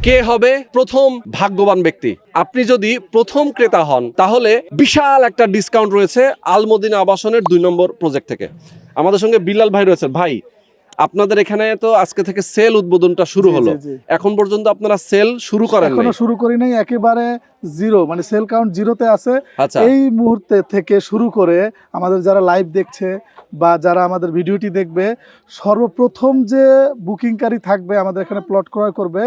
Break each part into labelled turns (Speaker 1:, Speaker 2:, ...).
Speaker 1: কে হবে প্রথম ভাগ্যবান ব্যক্তি? আপনি যদি প্রথম ক্রেতা হন তাহলে বিশাল একটা ডিসকাউন্ট রয়েছে আলমদিনা আবাসনের 2 নম্বর প্রজেক্ট থেকে। আমাদের সঙ্গে বিল্লাল ভাই রয়েছেন। ভাই, আপনাদের এখানে তো আজকে থেকে সেল উদ্বোধনটা শুরু হলো, এখন পর্যন্ত আপনারা সেল শুরু করেন নাই?
Speaker 2: এখনো শুরু করি নাই, একেবারে জিরো, মানে সেল কাউন্ট জিরোতে আছে।
Speaker 1: আচ্ছা,
Speaker 2: এই মুহূর্তে থেকে শুরু করে আমাদের যারা লাইভ দেখছে বা যারা আমাদের ভিডিওটি দেখবে, সর্বপ্রথম যে বুকিংকারী থাকবে আমাদের এখানে প্লট ক্রয় করবে,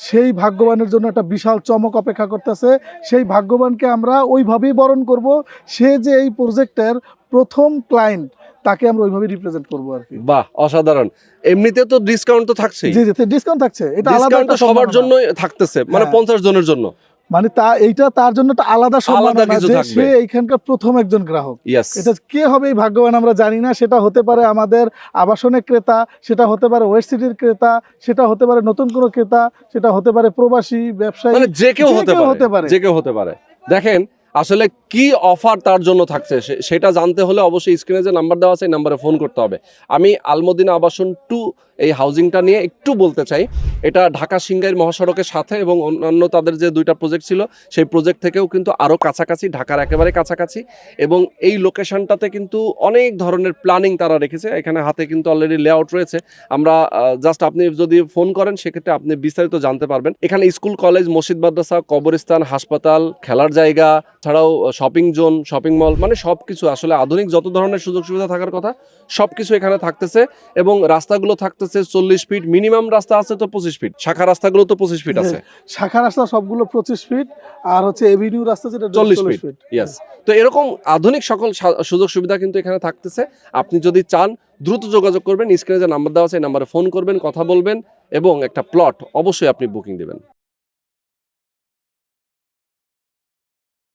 Speaker 2: সেই ভাগ্যবানের জন্য একটা বিশাল চমক অপেক্ষা করতেছে। সেই ভাগ্যবানকে আমরা ওইভাবেই বরণ করব। সে যে এই প্রজেক্টের প্রথম ক্লায়েন্ট, তাকে আমরা ওইভাবে রিপ্রেজেন্ট করবো আর কি।
Speaker 1: বাহ, অসাধারণ। এমনিতে তো ডিসকাউন্ট তো থাকছেই।
Speaker 2: জি জি, ডিসকাউন্ট থাকছে, এটা আলাদা
Speaker 1: ডিসকাউন্ট
Speaker 2: একটা
Speaker 1: সবার জন্য থাকতেছে, মানে 50 জনের জন্য,
Speaker 2: মানে এইটা তার জন্য একটা আলাদা সম্মাননা যে সে এইখানকার প্রথম একজন গ্রাহক। এটা কে হবে এই ভাগ্যবান আমরা জানি না। সেটা হতে পারে আমাদের আবাসনের ক্রেতা, সেটা হতে পারে ওয়েস্ট সিটির ক্রেতা, সেটা হতে পারে নতুন কোনো ক্রেতা, সেটা হতে পারে প্রবাসী ব্যবসায়ী,
Speaker 1: মানে যে কেউ হতে পারে। দেখেন আসলে কি অফার তার জন্য থাকছে সেটা জানতে হলে অবশ্যই স্ক্রিনে যে নাম্বার দেওয়া আছে এই নাম্বারে ফোন করতে হবে। আমি আলমদিনা আবাসন 2 এই হাউজিংটা নিয়ে একটু বলতে চাই। এটা ঢাকা সিংগাইর মহাসড়কের সাথে এবং অন্যান্য তাদের যে 2টা প্রজেক্ট ছিল সেই প্রজেক্ট থেকেও কিন্তু আরও কাছাকাছি, ঢাকার একেবারে কাছাকাছি। এবং এই লোকেশনটাতে কিন্তু অনেক ধরনের প্ল্যানিং তারা রেখেছে। এখানে হাতে কিন্তু অলরেডি লেআউট রয়েছে। আমরা জাস্ট আপনি যদি ফোন করেন সেক্ষেত্রে আপনি বিস্তারিত জানতে পারবেন। এখানে স্কুল, কলেজ, মসজিদ, মাদ্রাসা, কবরস্থান, হাসপাতাল, খেলার জায়গা ছাড়াও শপিং জোন, শপিং মল, মানে সব কিছু আসলে আধুনিক যত ধরনের সুযোগ সুবিধা থাকার কথা সব কিছু এখানে থাকতেছে। এবং রাস্তাগুলো থাকতেছে 40 ফিট, মিনিমাম রাস্তা আছে তো 25 ফিট, শাখা রাস্তাগুলো তো 25 ফিট আছে।
Speaker 2: শাখা রাস্তা সবগুলো 25 ফিট, আর হচ্ছে এভিনিউ রাস্তা যেটা 40 ফিট।
Speaker 1: ইয়েস, তো এরকম আধুনিক সকল সুযোগ সুবিধা কিন্তু এখানে থাকতেছে। আপনি যদি চান দ্রুত যোগাযোগ করবেন, স্ক্রিনে যে নাম্বার দেওয়া আছে এই নাম্বারে ফোন করবেন, কথা বলবেন এবং একটা প্লট অবশ্যই আপনি বুকিং দেবেন।